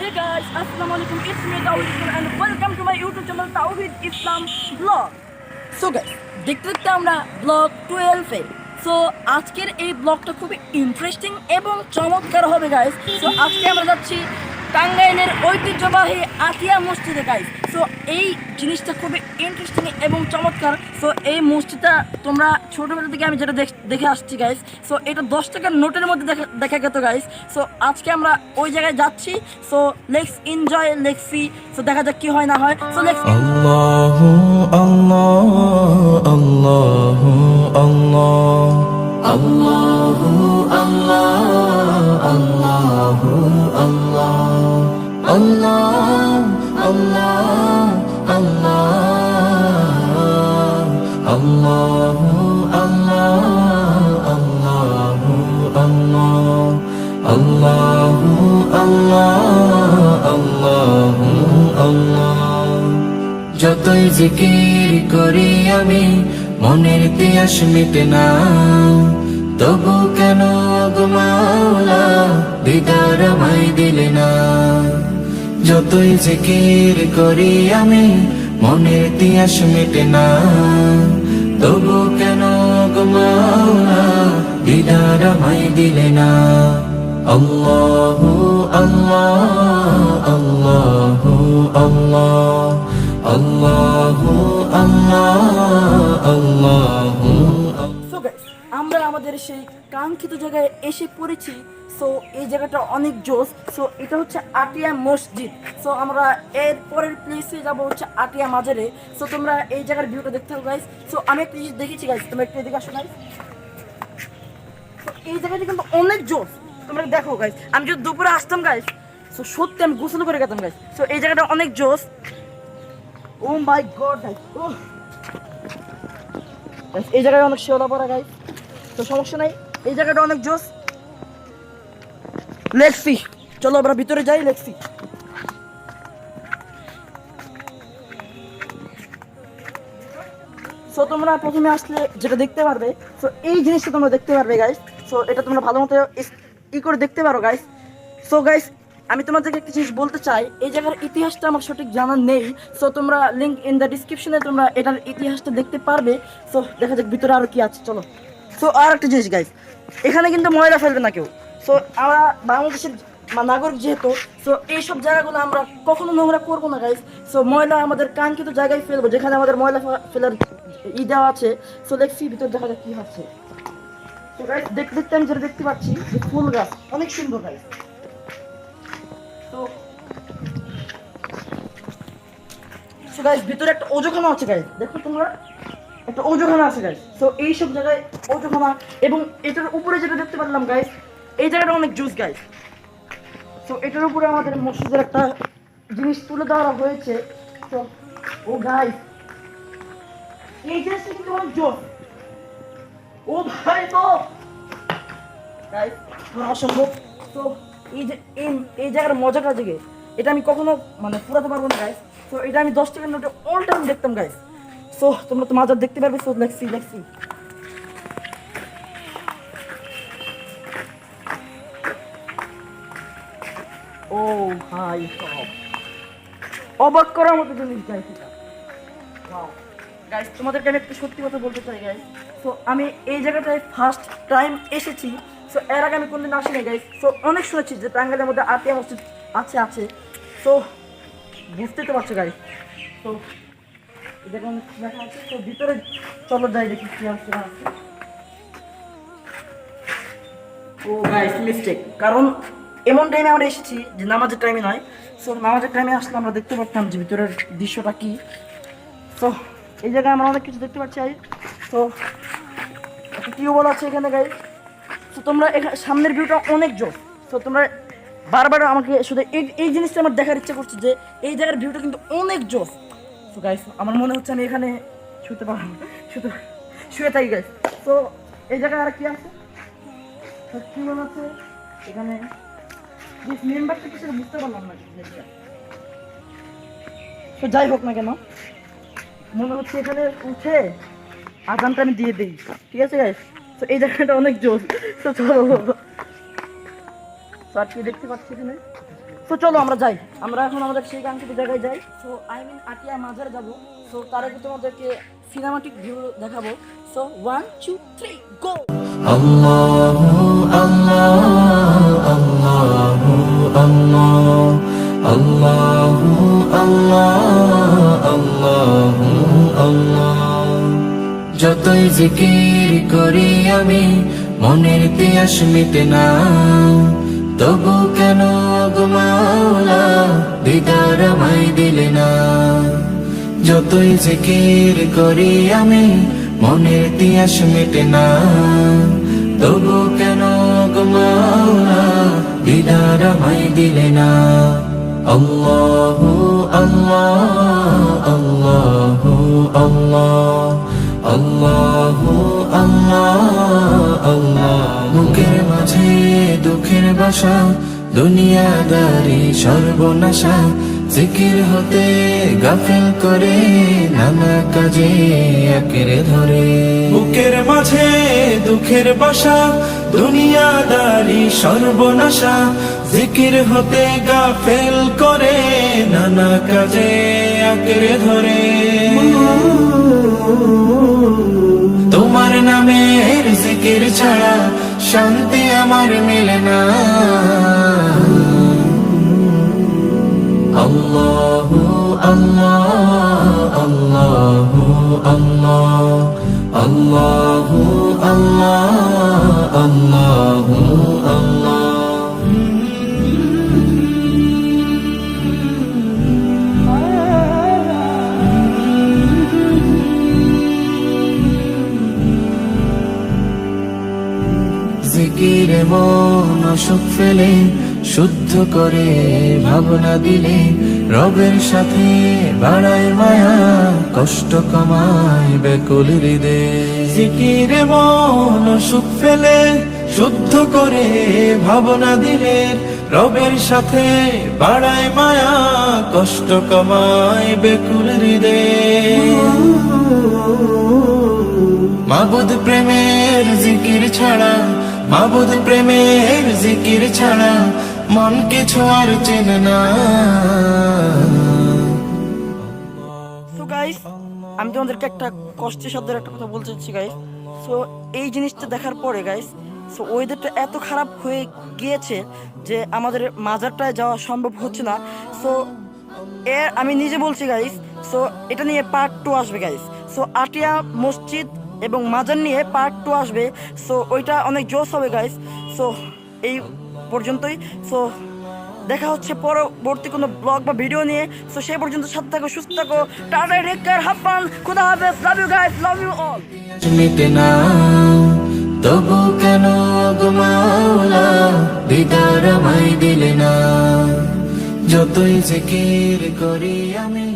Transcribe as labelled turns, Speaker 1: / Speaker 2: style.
Speaker 1: Hey guys, Assalamu alaikum. It's me Tawhid Islam and welcome to my YouTube channel Tawhid Islam Vlog. So guys, দেখতে দেখতে আমরা blog 12 এ। So আজকের এই ব্লগটা খুবই ইন্টারেস্টিং এবং চমৎকার হবে গাইস। সো আজকে আমরা যাচ্ছি টাঙ্গাইলের ঐতিহ্যবাহী আতিয়া মসজিদে গাইস। সো এই জিনিসটা খুবই ইন্টারেস্টিং এবং চমৎকার। সো এই মসজিদটা তোমরা ছোটবেলা থেকে আমি যেটা দেখে আসছি গাইস। সো এটা 10 টাকার নোটের মধ্যে দেখা গেত গাইস। সো আজকে আমরা ওই জায়গায় যাচ্ছি। So let's enjoy, let's see. So দেখা যাক কি হয় না হয়। সো লেটস
Speaker 2: আল্লাহু আল্লাহ আল্লাহু আল্লাহ আল্লাহু আল্লাহ আল্লাহু আল্লাহ আল্লাহ আল্লাহ আল্লাহ আল্লাহু আল্লাহ আল্লাহু আল্লাহ আল্লাহু আল্লাহ আল্লাহু আল্লাহ। যতই জিকির করি আমি মনের তিয়াস মিটে না, তবু কেন গো মাওলা দিদার আমায় দিলে না। যতই জিকির করি আমি মনের তিয়াস মিটে না, তবু কেন গো মাওলা দিদার আমায় দিলে না। আল্লাহু আল্লাহ আল্লাহু আল্লাহ আল্লাহু আল্লাহ আল্লাহু।
Speaker 1: সো গাইস, আমরা আমাদের সেই কাঙ্ক্ষিত জায়গায় এসে পড়েছি। সো এই জায়গাটা অনেক জোস। সো এটা হচ্ছে আটিয়া মসজিদ। সো আমরা এর পরের প্লেসে যাবো হচ্ছে আটিয়া মাজারে। সো তোমরা এই জায়গার ভিউটা দেখতে হবে গাইস। সো আমি একটা জিনিস দেখেছি গাইস, তোমরা একটু এদিকে আসো গাইস। সো এই জায়গাটা কিন্তু অনেক জোস, তোমরা দেখো গাইস। আমি যদি দুপুরে আসতাম গাইস, সো সত্যি আমি গোসল করে গেতাম গাইস। সো এই জায়গাটা অনেক জোস। ও মাই গড গাইস, ও এই জায়গায় অনেক শেওলা পড়া গাইস। তো সমস্যা নাই, এই জায়গাটা অনেক জোস। লেটস সি, চলো আমরা ভিতরে যাই, লেটস সি। সো তোমরা প্রথমে আসলে যেটা দেখতে পারবে, সো এই জিনিসটা তোমরা দেখতে পারবে গাইস। সো এটা তোমরা ভালো মতো ই করে দেখতে পারো গাইস। সো গাইস, আমি তোমাদেরকে একটা জিনিস বলতে চাই, এই জায়গার ইতিহাসটা আমার সঠিক জানা নেই। সো তোমরা লিঙ্ক ইন দ্য ডিসক্রিপশনে তোমরা এটার ইতিহাসটা দেখতে পারবে। সো দেখা যাক ভিতরে আরো কি আছে, চলো। সো আর একটা জিনিস গাইস, এখানে কিন্তু ময়লা ফেলবে না কেউ। সো আমরা বাংলাদেশের নাগরিক যেহেতু, সো এইসব জায়গাগুলো আমরা কখনো নোংরা করবো না গাইস। সো ময়লা আমাদের কাঙ্ক্ষিত জায়গায় ফেলবো, যেখানে আমাদের ময়লা ফেলার দেওয়া আছে। সো দেখছি ভিতরে দেখা যাক কি হচ্ছে। তো গাইস দেখতে দেখতে আমি যেটা দেখতে পাচ্ছি যে ফুল গাছ অনেক সুন্দর গাইস। সো গাইস ভিতরে একটা ওজোখানা আছে গাইস, দেখো তোমরা একটা ওজোখানা আছে গাইস। সো এই সব জায়গায় ওজোখানা, এবং এটার উপরে যেটা দেখতে পারলাম গাইস, এই জায়গাটা অনেক জুস গাইস। সো এটার উপরে আমাদের মসজিদের একটা জিনিস তুলে দেওয়া হয়েছে। তো ও গাইস, এই জিনিসটা কিন্তু অনেক জোস। ও ভাই তো গাইস অসম্ভব। তো এই যে এই জায়গার মজাটা দিকে এটা আমি কখনো পুরাতে পারবো না গাইস। তো এটা আমি 10 টাকার নোটে অল টাইম দেখতাম গাইস। সো তোমরা তো মাজার দেখতে পারবে। So let's see. ও ভাই অবাক করার মতো জিনিস গাইস এটা। ওয়াও গাইস, তোমাদেরকে আমি একটা সত্যি কথা বলতে চাই গাইস। সো আমি এই জায়গাটায় ফার্স্ট টাইম এসেছি। সো এর আগে আমি কোনদিন আসিনি গাইস। সো অনেক শুনেছি যে টাঙ্গাইলের মধ্যে আতিয়া মসজিদ আছে। সো বুঝতেই তো পারছো গাইস। তো দেখুন দেখা আছে। তো ভিতরে চলো যাই, দেখি কি আছে না আছে। ও গাইস মিস্টেক, কারণ এমন টাইমে আমরা এসেছি যে নামাজের টাইমে নয়। সো নামাজের টাইমে আসলে আমরা দেখতে পারতাম যে ভিতরের দৃশ্যটা কি। সো এই জায়গায় আমরা অনেক কিছু দেখতে পাচ্ছি। তো একটা টিউবওয়েল আছে এখানে গাইস। তো তোমরা এখানে সামনের ভিউটা অনেক জোর। তো তোমরা বারবার আমাকে শুধু এই জিনিসটা আমার দেখার ইচ্ছা করছে যে এই জায়গার ভিউটা কিন্তু অনেক জোর। তো গাইস আমার মনে হচ্ছে আমি এখানে শুয়ে থাকি গাইস। তো এই জায়গায় আর কি আছে, টিউবওয়েল আছে এখানে। মেম্বারটা কিছু বুঝতে পারলাম না। তো যাই হোক না কেন, মনে হচ্ছে এখানে উঠে আজানটা আমি দিয়ে দিই, ঠিক আছে গাইস? তো এই জায়গাটা অনেক জোর। তো চলো, আর কি দেখতে পাচ্ছি এখানে। তো চলো আমরা যাই, আমরা এখন আমাদের সেই কাঙ্ক্ষিত জায়গায় যাই। সো আই মিন আটিয়া মাজারে যাবো। সো তার আগে তোমাদেরকে সিনেমাটিক ভিউ দেখাবো। সো 1 2 3 গো।
Speaker 2: الله الله الله الله الله الله الله الله যতই জিকির করি আমি মনের তিয়াস মিটে না, তবু কেন গো মাওলা দিদার আমায় দিলে না। যতই জিকির করি আমি মনের তিয়াস মিটে না, তবু কেন গো মাওলা দিদার আমায় দিলে না। আল্লাহু আল্লাহ আল্লাহু আল্লাহ আল্লাহু আল্লাহ আল্লাহ বুকের মাঝে দুঃখের বাসা, দুনিয়াদারি সর্বনাশা, জিকির হতে গাফিল করে নানা কাজে আঁকড়ে ধরে। বুকের মাঝে দুঃখের বাসা, দুনিয়াদারি সর্বনাশা, জিকির হতে গাফিল করে নানা কাজে আঁকড়ে ধরে। তোমার নামের জিকির ছাড়া শান্তি আমার মেলে না। আল্লাহু আল্লাহ আল্লাহু আল্লাহ আল্লাহু আল্লাহ আল্লাহু আল্লাহ। জিকিরে মন অসুখ ফেলে শুদ্ধ করে ভাবনা দিলে, রবের সাথে বাড়ায় মায়া কষ্ট কমায় ব্যাকুল হৃদয়ে। জিকিরে মন অসুখ ফেলে শুদ্ধ করে ভাবনা দিলে, রবের সাথে বাড়ায় মায়া কষ্ট কমায় ব্যাকুল হৃদয়ে। মাবুদ প্রেমের জিকির ছাড়া, মাবুদ প্রেমের জিকির ছাড়া মন কিছু আর চেনে না।
Speaker 1: সো গাইস, আমি তোমাদেরকে একটা কষ্টের শব্দের একটা কথা বলতে চাচ্ছি গাইস। সো এই জিনিসটা দেখার পরে গাইস, সো ওয়েদারটা এত খারাপ হয়ে গিয়েছে যে আমাদের মাজারটায় যাওয়া সম্ভব হচ্ছে না। সো আমি নিজে বলছি গাইস, সো এটা নিয়ে পার্ট 2 আসবে গাইস। সো আটিয়া মসজিদ এবং মাজার নিয়ে পার্ট 2 আসবে। সো ওইটা অনেক জোশ হবে গাইস। সো এই পর্যন্তই। সো দেখা হচ্ছে পরবর্তী কোনো ব্লগ বা ভিডিও নিয়ে। সো সেই পর্যন্ত সাথে থাকো, সুস্থ থাকো, tata, take care, have fun, খোদা হাফেজ, love you guys, love you all.
Speaker 2: মিটে না, তবু কেন গো মাওলা দিদার আমায় দিলে না। যতই জিকির করি আমি